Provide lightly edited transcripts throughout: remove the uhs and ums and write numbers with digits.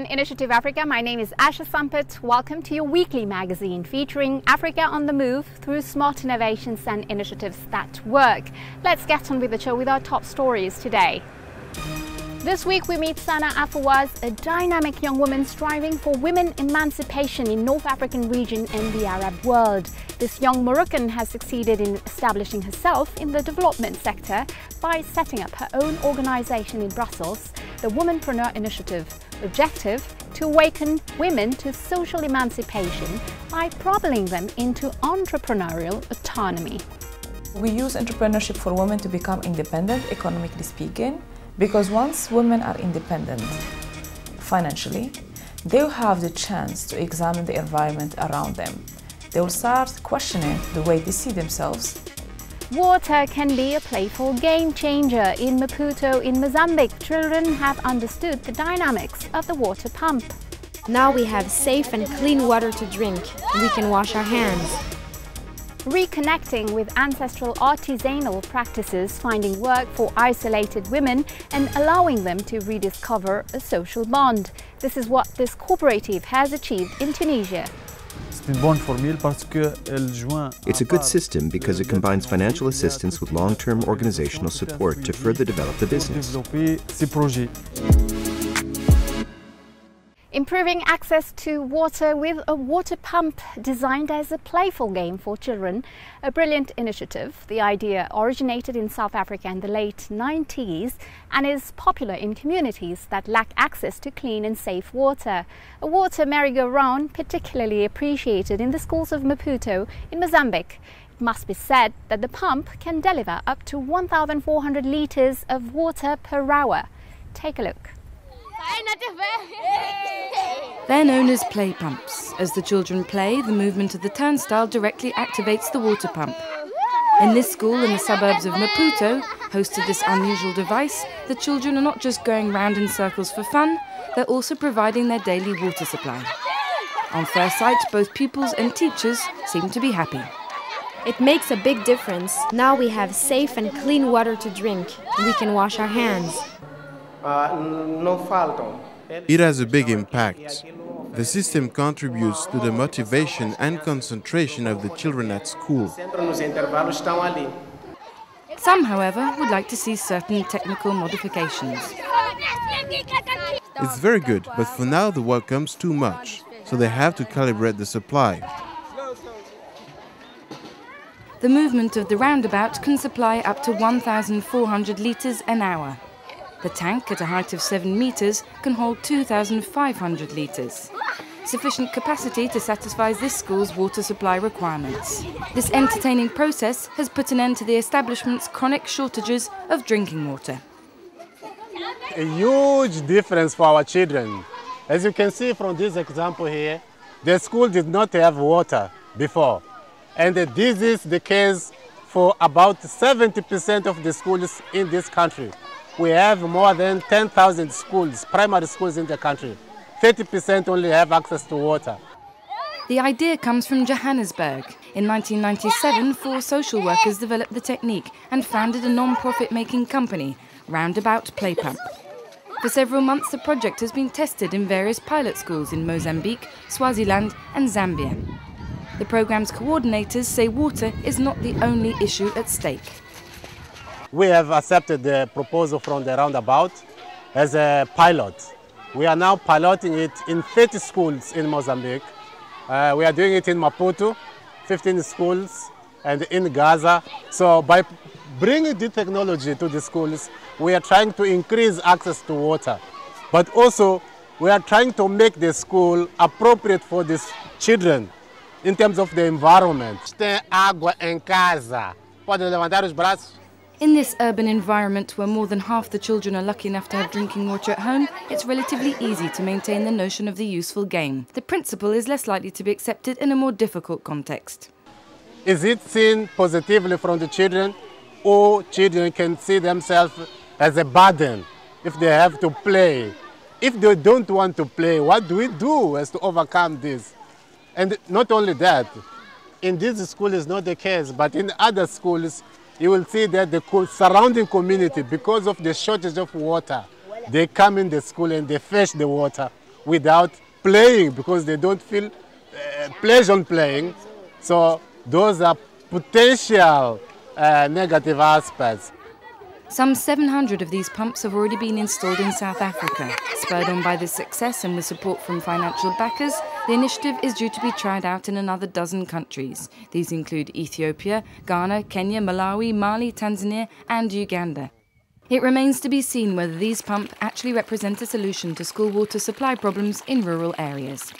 on Initiative Africa. My name is Asha Sampit. Welcome to your weekly magazine featuring Africa on the move through smart innovations and initiatives that work. Let's get on with the show with our top stories today. This week we meet Sana Afawaz, a dynamic young woman striving for women emancipation in North African region and the Arab world. This young Moroccan has succeeded in establishing herself in the development sector by setting up her own organization in Brussels, the Womanpreneur Initiative, objective to awaken women to social emancipation by propelling them into entrepreneurial autonomy. We use entrepreneurship for women to become independent, economically speaking, because once women are independent financially, they will have the chance to examine the environment around them. They will start questioning the way they see themselves. Water can be a playful game changer. In Maputo in Mozambique, children have understood the dynamics of the water pump. Now we have safe and clean water to drink. We can wash our hands. Reconnecting with ancestral artisanal practices, finding work for isolated women and allowing them to rediscover a social bond. This is what this cooperative has achieved in Tunisia. It's a good system because it combines financial assistance with long-term organizational support to further develop the business. Improving access to water with a water pump designed as a playful game for children, a brilliant initiative. The idea originated in South Africa in the late 90s and is popular in communities that lack access to clean and safe water. A water merry-go-round particularly appreciated in the schools of Maputo in Mozambique. It must be said that the pump can deliver up to 1,400 litres of water per hour. Take a look. They're known as play pumps. As the children play, the movement of the turnstile directly activates the water pump. In this school in the suburbs of Maputo, host to this unusual device, the children are not just going round in circles for fun, they're also providing their daily water supply. On first sight, both pupils and teachers seem to be happy. It makes a big difference. Now we have safe and clean water to drink. We can wash our hands. It has a big impact. The system contributes to the motivation and concentration of the children at school. Some, however, would like to see certain technical modifications. It's very good, but for now the work comes too much, so they have to calibrate the supply. The movement of the roundabout can supply up to 1,400 litres an hour. The tank, at a height of 7 metres, can hold 2,500 litres. Sufficient capacity to satisfy this school's water supply requirements. This entertaining process has put an end to the establishment's chronic shortages of drinking water. A huge difference for our children. As you can see from this example here, the school did not have water before. And this is the case for about 70% of the schools in this country. We have more than 10,000 schools, primary schools in the country. 30% only have access to water. The idea comes from Johannesburg. In 1997, 4 social workers developed the technique and founded a non-profit making company, Roundabout Play Pump. For several months, the project has been tested in various pilot schools in Mozambique, Swaziland and Zambia. The programme's coordinators say water is not the only issue at stake. We have accepted the proposal from the roundabout as a pilot. We are now piloting it in 30 schools in Mozambique. We are doing it in Maputo, 15 schools, and in Gaza. So by bringing the technology to the schools, we are trying to increase access to water. But also, we are trying to make the school appropriate for these children in terms of the environment. Tem água em casa. Podem levantar os braços. In this urban environment where more than half the children are lucky enough to have drinking water at home, it's relatively easy to maintain the notion of the useful game. The principle is less likely to be accepted in a more difficult context. Is it seen positively from the children, or children can see themselves as a burden if they have to play? If they don't want to play, what do we do as to overcome this? And not only that, in this school is not the case, but in other schools, you will see that the surrounding community, because of the shortage of water, they come in the school and they fetch the water without playing because they don't feel pleasure in playing. So those are potential negative aspects. Some 700 of these pumps have already been installed in South Africa. Spurred on by this success and with support from financial backers, the initiative is due to be tried out in another dozen countries. These include Ethiopia, Ghana, Kenya, Malawi, Mali, Tanzania and Uganda. It remains to be seen whether these pumps actually represent a solution to school water supply problems in rural areas.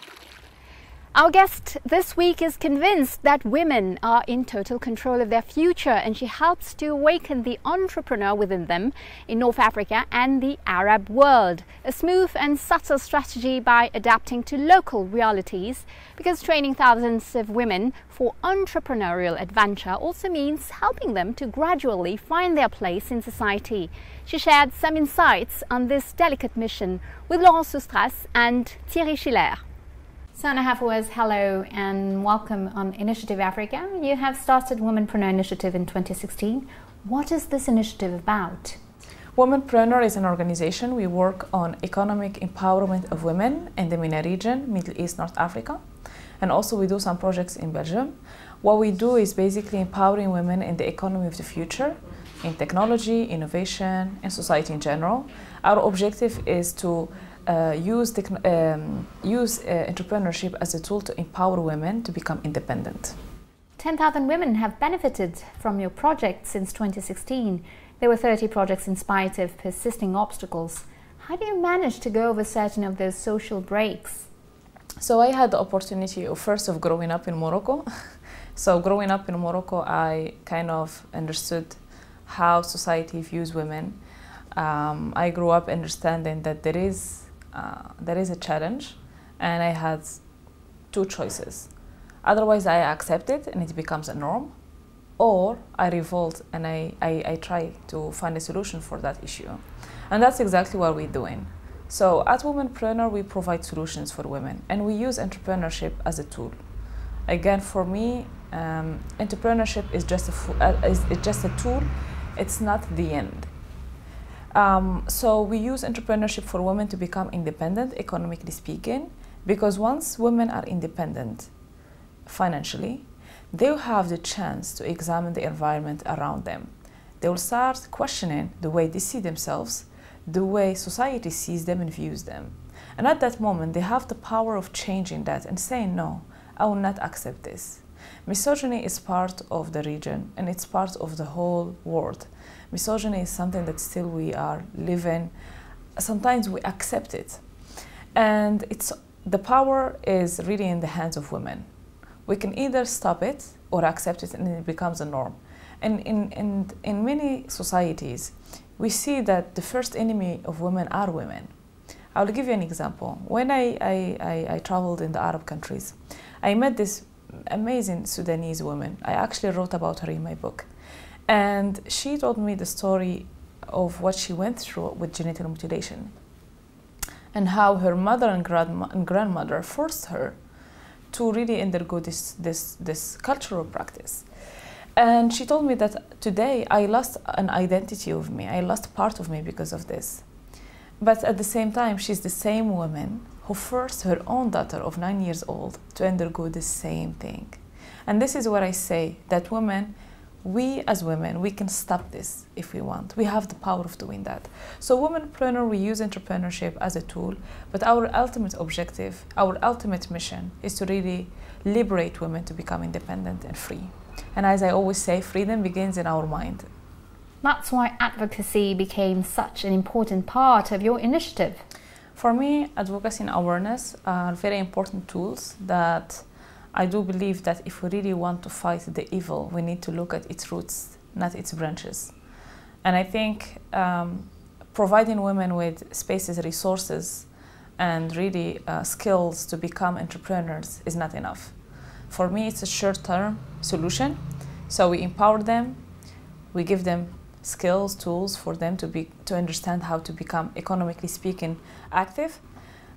Our guest this week is convinced that women are in total control of their future, and she helps to awaken the entrepreneur within them in North Africa and the Arab world. A smooth and subtle strategy by adapting to local realities, because training thousands of women for entrepreneurial adventure also means helping them to gradually find their place in society. She shared some insights on this delicate mission with Laurence Soustras and Thierry Schiller. Sana Hafouaz, hello and welcome on Initiative Africa. You have started Womenpreneur Initiative in 2016. What is this initiative about? Womenpreneur is an organization. We work on economic empowerment of women in the MENA region, Middle East, North Africa. And also we do some projects in Belgium. What we do is basically empowering women in the economy of the future, in technology, innovation, and society in general. Our objective is to use entrepreneurship as a tool to empower women to become independent. 10,000 women have benefited from your project since 2016. There were 30 projects in spite of persisting obstacles. How do you manage to go over certain of those social breaks? So I had the opportunity of growing up in Morocco. So growing up in Morocco, I kind of understood how society views women. I grew up understanding that there is a challenge, and I had two choices. Otherwise, I accept it and it becomes a norm, or I revolt and I try to find a solution for that issue. And that's exactly what we're doing. So at Womenpreneur, we provide solutions for women, and we use entrepreneurship as a tool. Again, for me, entrepreneurship is just a tool. It's not the end. So we use entrepreneurship for women to become independent, economically speaking, because once women are independent financially, they'll have the chance to examine the environment around them. They will start questioning the way they see themselves, the way society sees them and views them. And at that moment, they have the power of changing that and saying, no, I will not accept this. Misogyny is part of the region, and it's part of the whole world. Misogyny is something that still we are living. Sometimes we accept it. And the power is really in the hands of women. We can either stop it or accept it, and it becomes a norm. And in many societies, we see that the first enemy of women are women. I'll give you an example. When I traveled in the Arab countries, I met this amazing Sudanese woman. I actually wrote about her in my book. And she told me the story of what she went through with genital mutilation, and how her mother and grandmother forced her to really undergo this cultural practice. And she told me that today I lost an identity of me. I lost part of me because of this. But at the same time, she's the same woman who forced her own daughter of 9 years old to undergo the same thing. And this is what I say, that women, we as women, we can stop this if we want. We have the power of doing that. So Womenpreneur, we use entrepreneurship as a tool, but our ultimate objective, our ultimate mission is to really liberate women to become independent and free. And as I always say, freedom begins in our mind. That's why advocacy became such an important part of your initiative. For me, advocacy and awareness are very important tools that I do believe that if we really want to fight the evil, we need to look at its roots, not its branches. And I think providing women with spaces, resources, and really skills to become entrepreneurs is not enough. For me, it's a short-term solution. So we empower them, we give them skills, tools for them to understand how to become, economically speaking, active.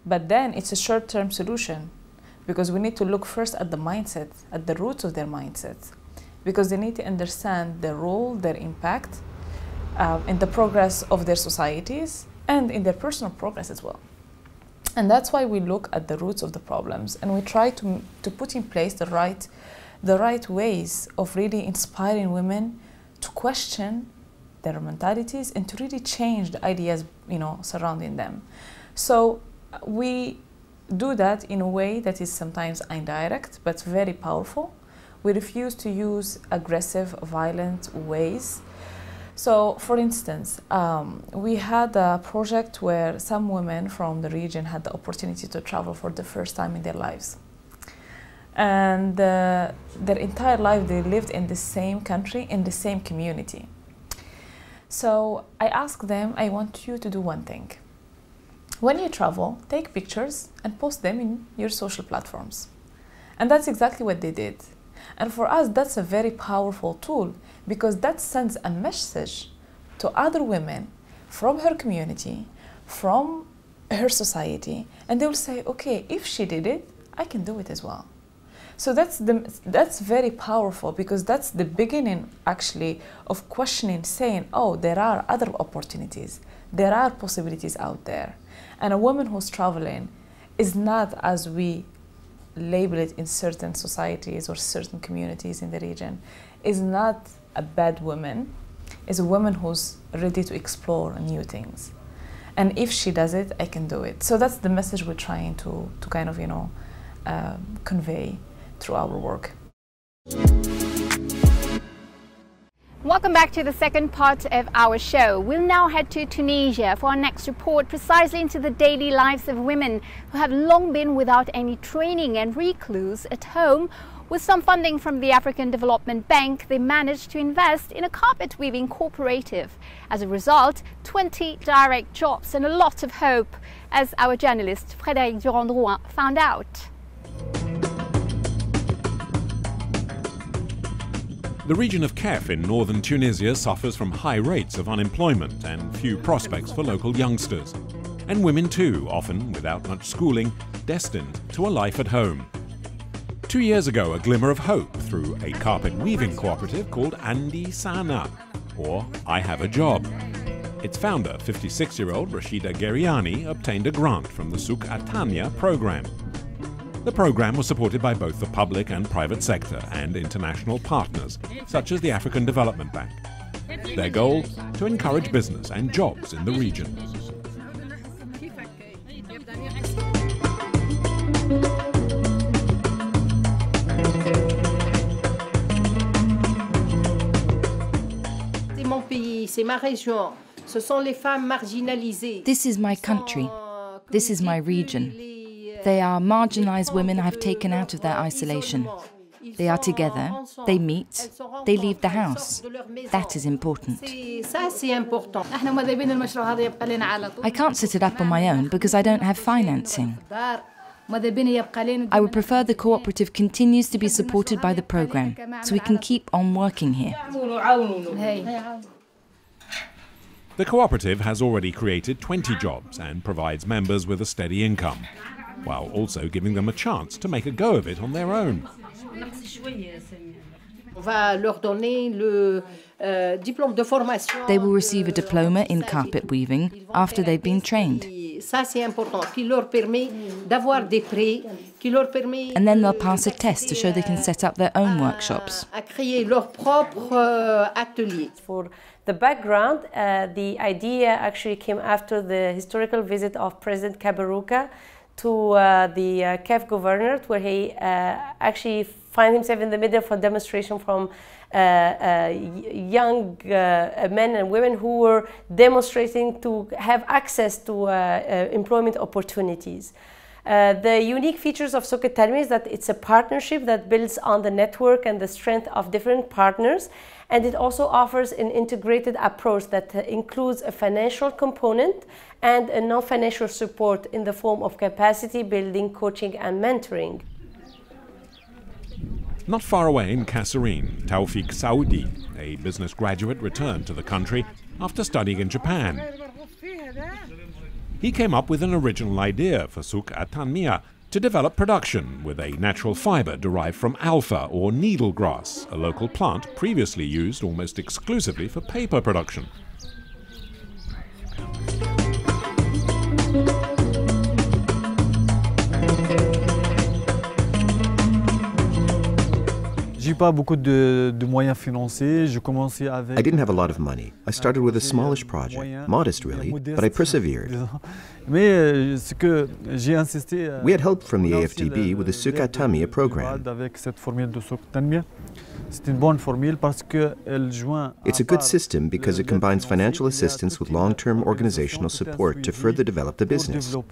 But then it's a short-term solution, because we need to look first at the mindset, at the roots of their mindset, because they need to understand their role, their impact in the progress of their societies and in their personal progress as well. And that's why we look at the roots of the problems, and we try to put in place the right ways of really inspiring women to question their mentalities and to really change the ideas, surrounding them. So we do that in a way that is sometimes indirect but very powerful. We refuse to use aggressive, violent ways. So, for instance, we had a project where some women from the region had the opportunity to travel for the first time in their lives. And their entire life they lived in the same country, in the same community. So I asked them, I want you to do one thing. When you travel, take pictures and post them in your social platforms. And that's exactly what they did. And for us, that's a very powerful tool, because that sends a message to other women from her community, from her society, and they will say, okay, if she did it, I can do it as well. So that's very powerful, because that's the beginning actually of questioning, saying, oh, there are other opportunities, there are possibilities out there. And a woman who's traveling is not, as we label it in certain societies or certain communities in the region, is not a bad woman, is a woman who's ready to explore new things. And if she does it, I can do it. So that's the message we're trying to kind of, convey through our work. Welcome back to the second part of our show. We'll now head to Tunisia for our next report, precisely into the daily lives of women who have long been without any training and recluse at home. With some funding from the African Development Bank, they managed to invest in a carpet weaving cooperative. As a result, 20 direct jobs and a lot of hope, as our journalist Frédéric Durand-Drouin found out. The region of Kef in northern Tunisia suffers from high rates of unemployment and few prospects for local youngsters. And women too, often without much schooling, destined to a life at home. 2 years ago, a glimmer of hope through a carpet weaving cooperative called Andi Sana, or I Have a Job. Its founder, 56-year-old Rashida Geriani, obtained a grant from the Souk Atania program. The program was supported by both the public and private sector and international partners, such as the African Development Bank. Their goal? To encourage business and jobs in the region. This is my country. This is my region. They are marginalized women I've taken out of their isolation. They are together, they meet, they leave the house. That is important. I can't set it up on my own because I don't have financing. I would prefer the cooperative continues to be supported by the program, so we can keep on working here. The cooperative has already created 20 jobs and provides members with a steady income, while also giving them a chance to make a go of it on their own. They will receive a diploma in carpet weaving after they've been trained. And then they'll pass a test to show they can set up their own workshops. For the background, the idea actually came after the historical visit of President Kaberuka to the Kef governorate, where he actually found himself in the middle of a demonstration from young men and women who were demonstrating to have access to employment opportunities. The unique features of Souk At-Tanmiyah is that it's a partnership that builds on the network and the strength of different partners, and it also offers an integrated approach that includes a financial component and a non-financial support in the form of capacity building, coaching and mentoring. Not far away in Kasserine, Taufik Saudi, a business graduate, returned to the country after studying in Japan. He came up with an original idea for Souk At-Tanmiyah to develop production with a natural fiber derived from alpha or needle grass, a local plant previously used almost exclusively for paper production. didn't have a lot of money. I started with a smallish project, modest really, but I persevered. We had help from the AFDB with the Suqat Tanmiya program. It's a good system because it combines financial assistance with long-term organizational support to further develop the business. And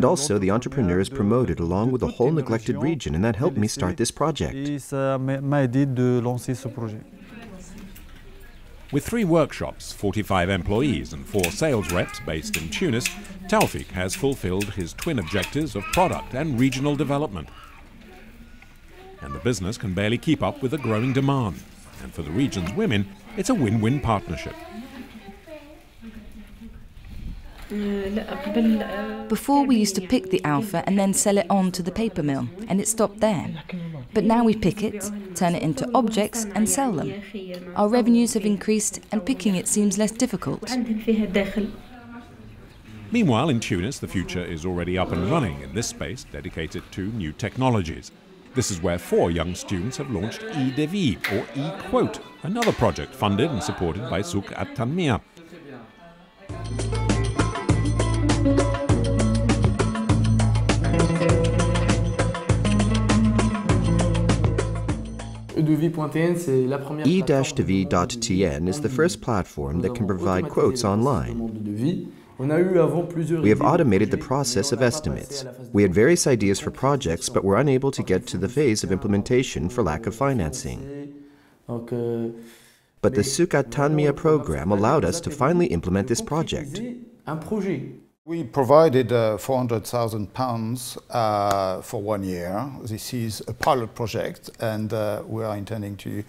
also, the entrepreneur is promoted along with the whole neglected region, and that helped me start this project. With 3 workshops, 45 employees and 4 sales reps based in Tunis, Tawfiq has fulfilled his twin objectives of product and regional development. And the business can barely keep up with the growing demand. And for the region's women, it's a win-win partnership. Before we used to pick the alpha and then sell it on to the paper mill, and it stopped there. But now we pick it, turn it into objects and sell them. Our revenues have increased and picking it seems less difficult. Meanwhile, in Tunis, the future is already up and running in this space dedicated to new technologies. This is where 4 young students have launched eDevis, or eQuote, another project funded and supported by Suqat Tanmiya. e-devis.tn is the first platform that can provide quotes online. We have automated the process of estimates. We had various ideas for projects, but were unable to get to the phase of implementation for lack of financing. But the Suqat Tanmiya program allowed us to finally implement this project. We provided £400,000 for 1 year. This is a pilot project, and we are intending to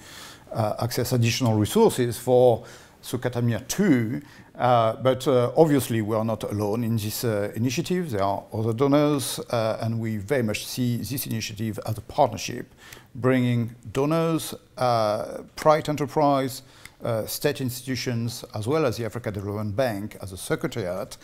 access additional resources for Suqat Tanmiya 2. But obviously we are not alone in this initiative. There are other donors, and we very much see this initiative as a partnership, bringing donors, private enterprise, state institutions, as well as the Africa Development Bank as a secretariat,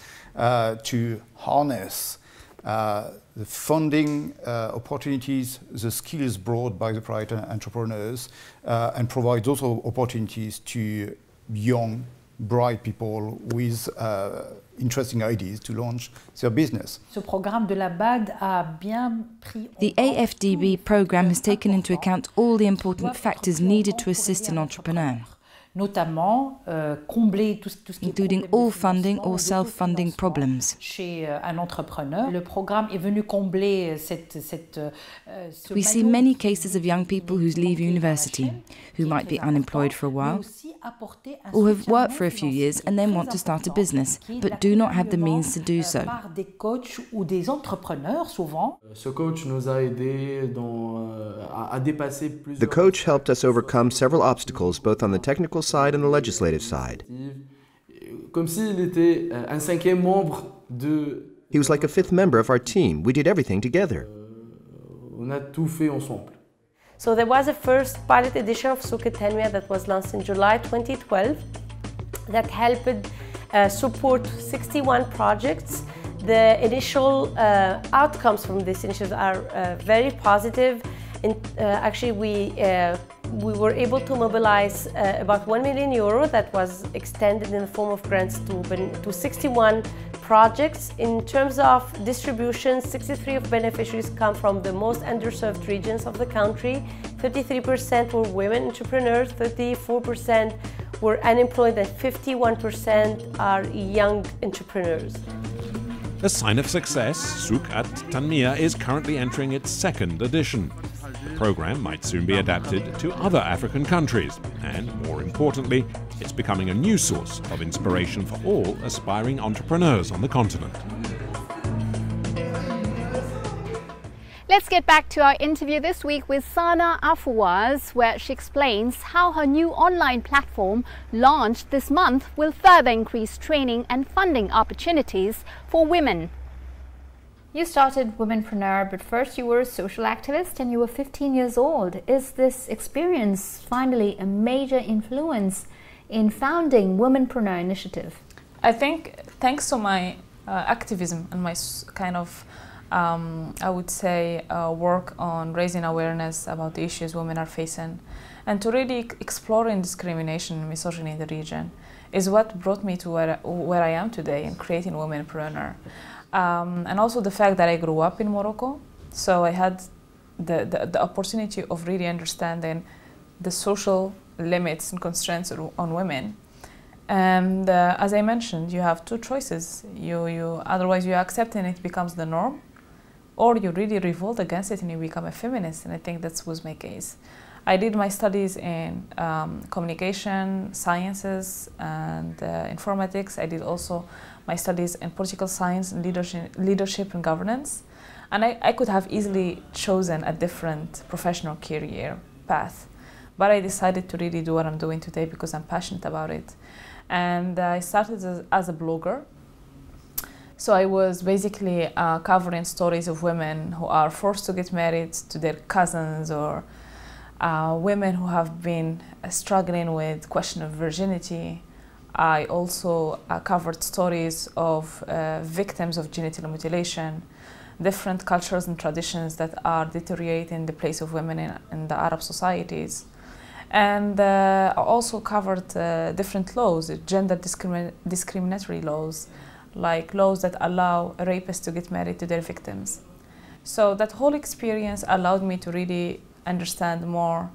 to harness the funding opportunities, the skills brought by the private entrepreneurs, and provide those opportunities to young, bright people with interesting ideas to launch their business. The AFDB program has taken into account all the important factors needed to assist an entrepreneur, including all funding or self-funding problems. We see many cases of young people who leave university, who might be unemployed for a while, or have worked for a few years and then want to start a business, but do not have the means to do so. The coach helped us overcome several obstacles, both on the technical side and the legislative side. He was like a 5th member of our team. We did everything together. So there was a first pilot edition of Suqat Tanmiya that was launched in July 2012 that helped support 61 projects. The initial outcomes from this initiative are very positive. Actually, we were able to mobilize about €1 million that was extended in the form of grants to 61 projects. In terms of distribution, 63 of beneficiaries come from the most underserved regions of the country. 33% were women entrepreneurs, 34% were unemployed, and 51% are young entrepreneurs. A sign of success, Suqat Tanmiya is currently entering its 2nd edition. The program might soon be adapted to other African countries, and more importantly, it's becoming a new source of inspiration for all aspiring entrepreneurs on the continent. Let's get back to our interview this week with Sana Afawaz, where she explains how her new online platform launched this month will further increase training and funding opportunities for women. You started Womenpreneur, but first you were a social activist and you were 15 years old. Is this experience finally a major influence in founding Womenpreneur Initiative? I think thanks to my activism and my kind of I would say work on raising awareness about the issues women are facing, and to really exploring discrimination and misogyny in the region is what brought me to where I am today in creating Womenpreneur. And also the fact that I grew up in Morocco, so I had the opportunity of really understanding the social limits and constraints on women. And as I mentioned, you have two choices. Otherwise you accept and it becomes the norm, or you really revolt against it and you become a feminist. And I think that was my case. I did my studies in communication, sciences, and informatics. I did also my studies in political science and leadership and governance. And I could have easily chosen a different professional career path. But I decided to really do what I'm doing today because I'm passionate about it. And I started as a blogger. So I was basically covering stories of women who are forced to get married to their cousins, or women who have been struggling with question of virginity. I also covered stories of victims of genital mutilation, different cultures and traditions that are deteriorating the place of women in the Arab societies. And I also covered different laws, gender discriminatory laws, like laws that allow rapists to get married to their victims. So that whole experience allowed me to really understand more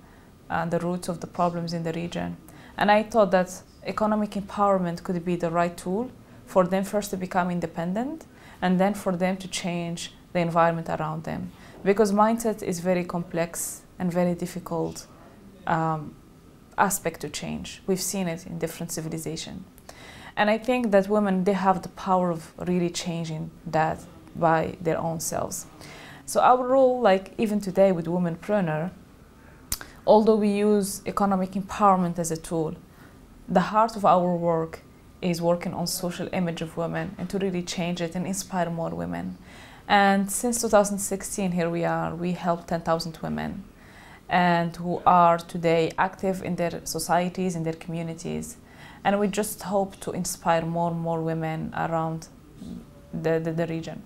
the roots of the problems in the region. And I thought that economic empowerment could be the right tool for them first to become independent, and then for them to change the environment around them. Because mindset is very complex and very difficult aspect to change. We've seen it in different civilizations. And I think that women, they have the power of really changing that by their own selves. So our role, like even today with Womenpreneur, although we use economic empowerment as a tool, the heart of our work is working on social image of women and to really change it and inspire more women. And since 2016, here we are, we help 10,000 women and who are today active in their societies, in their communities. And we just hope to inspire more and more women around the region.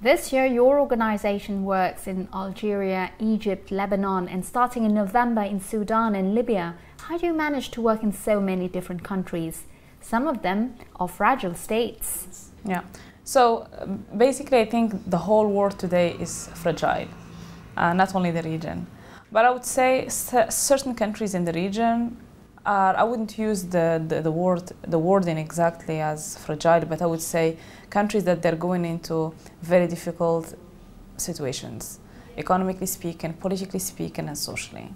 This year, your organization works in Algeria, Egypt, Lebanon, and starting in November in Sudan and Libya. How do you manage to work in so many different countries? Some of them are fragile states. Yeah. So basically, I think the whole world today is fragile, not only the region. But I would say certain countries in the region I wouldn't use the wording exactly as fragile, but I would say countries that they're going into very difficult situations, economically speaking, politically speaking, and socially.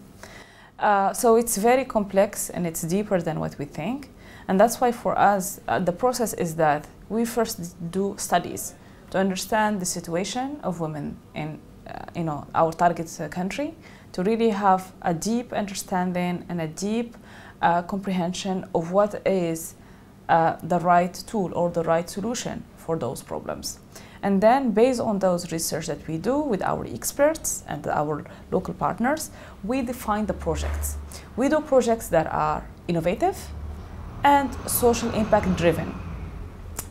So it's very complex and it's deeper than what we think. And that's why for us, the process is that we first do studies to understand the situation of women in our target country, to really have a deep understanding and a deep comprehension of what is the right tool or the right solution for those problems. And then based on those research that we do with our experts and our local partners, we define the projects. We do projects that are innovative and social impact driven,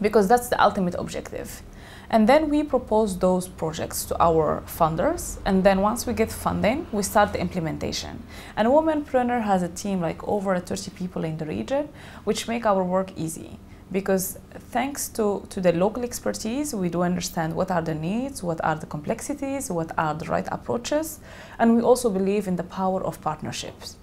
because that's the ultimate objective. And then we propose those projects to our funders, and then once we get funding, we start the implementation. And Womenpreneur has a team like over 30 people in the region, which make our work easy. Because thanks to the local expertise, we do understand what are the needs, what are the complexities, what are the right approaches, and we also believe in the power of partnerships.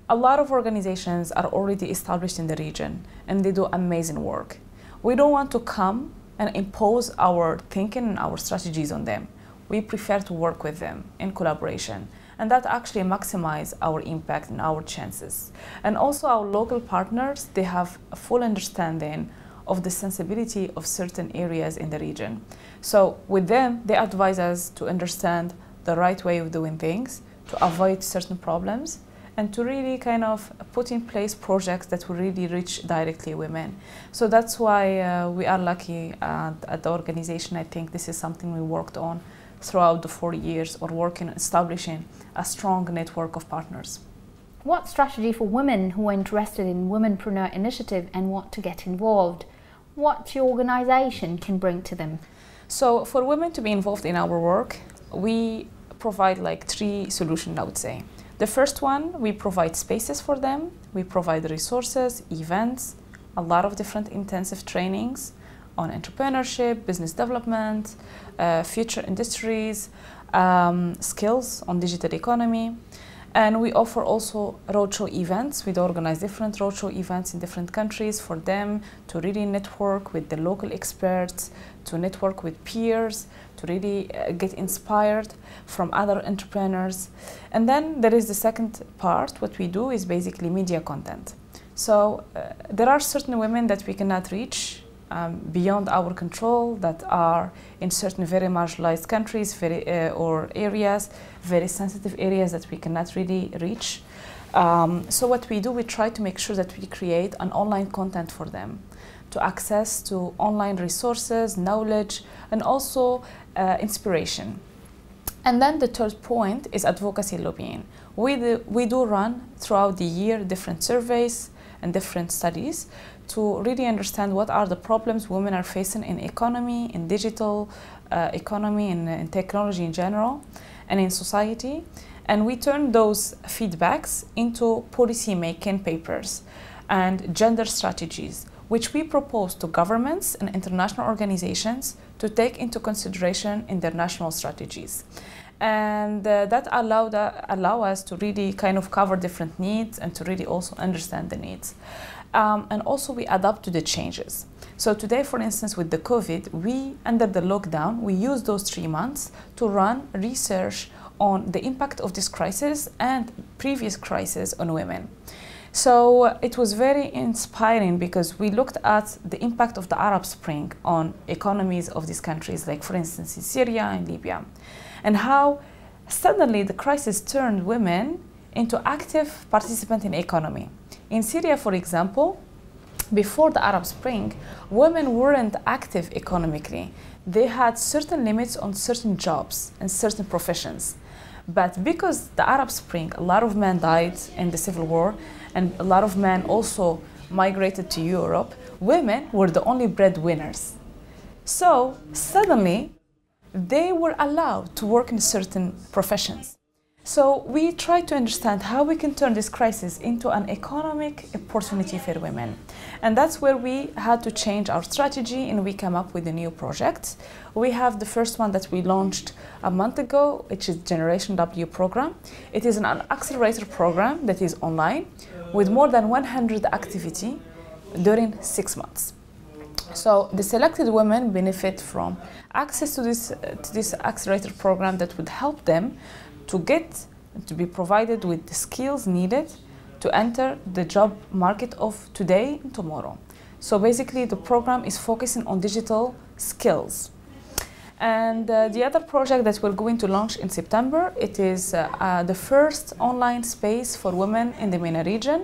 A lot of organizations are already established in the region, and they do amazing work. We don't want to come and impose our thinking and our strategies on them. We prefer to work with them in collaboration, and that actually maximizes our impact and our chances. And also our local partners, they have a full understanding of the sensibility of certain areas in the region. So with them, they advise us to understand the right way of doing things, to avoid certain problems, and to really kind of put in place projects that will really reach directly women. So that's why we are lucky at the organization. I think this is something we worked on throughout the 4 years, or working on establishing a strong network of partners. What strategy for women who are interested in Womenpreneur initiative and want to get involved? What your organization can bring to them? So for women to be involved in our work, we provide like 3 solutions, I would say. The first one, we provide spaces for them. We provide resources, events, a lot of different intensive trainings on entrepreneurship, business development, future industries, skills on digital economy. And we offer also roadshow events. We organize different roadshow events in different countries for them to really network with the local experts, to network with peers, to really get inspired from other entrepreneurs. And then there is the second part. What we do is basically media content. So there are certain women that we cannot reach beyond our control, that are in certain very marginalized countries or areas, very sensitive areas that we cannot really reach. So what we do, we try to make sure that we create an online content for them to access to online resources, knowledge, and also inspiration. And then the third point is advocacy lobbying. We do run throughout the year different surveys and different studies to really understand what are the problems women are facing in economy, in digital economy, in technology in general, and in society. And we turn those feedbacks into policy-making papers and gender strategies, which we propose to governments and international organizations to take into consideration in their national strategies. And that allow us to really kind of cover different needs and to really also understand the needs. And also we adapt to the changes. So today, for instance, with the COVID, under the lockdown, we used those 3 months to run research on the impact of this crisis and previous crises on women. So it was very inspiring because we looked at the impact of the Arab Spring on economies of these countries, like for instance in Syria and Libya, and how suddenly the crisis turned women into active participants in economy. In Syria, for example, before the Arab Spring, women weren't active economically. They had certain limits on certain jobs and certain professions. But because the Arab Spring, a lot of men died in the civil war, and a lot of men also migrated to Europe, women were the only breadwinners. So suddenly, they were allowed to work in certain professions. So we try to understand how we can turn this crisis into an economic opportunity for women. And that's where we had to change our strategy, and we came up with a new project. We have the first one that we launched a month ago, which is Generation W program. It is an accelerator program that is online with more than 100 activities during 6 months. So the selected women benefit from access to this accelerator program that would help them to be provided with the skills needed to enter the job market of today and tomorrow. So basically the program is focusing on digital skills. And the other project that we're going to launch in September, it is the first online space for women in the MENA region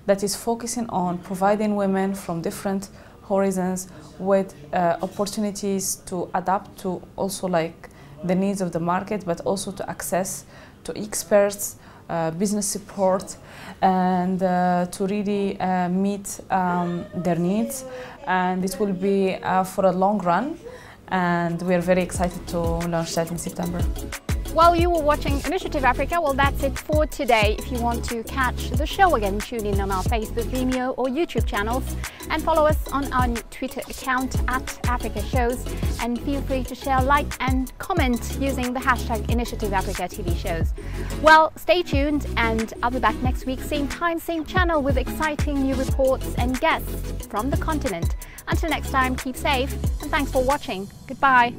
that is focusing on providing women from different horizons with opportunities to adapt to also like the needs of the market, but also to access to experts, business support, and to really meet their needs. And it will be for a long run, and we are very excited to launch that in September. While you were watching Initiative Africa, well, that's it for today. If you want to catch the show again, tune in on our Facebook, Vimeo or YouTube channels and follow us on our Twitter account @AfricaShows, and feel free to share, like and comment using the hashtag Initiative Africa TV shows. Well, stay tuned, and I'll be back next week, same time, same channel, with exciting new reports and guests from the continent. Until next time, keep safe and thanks for watching. Goodbye.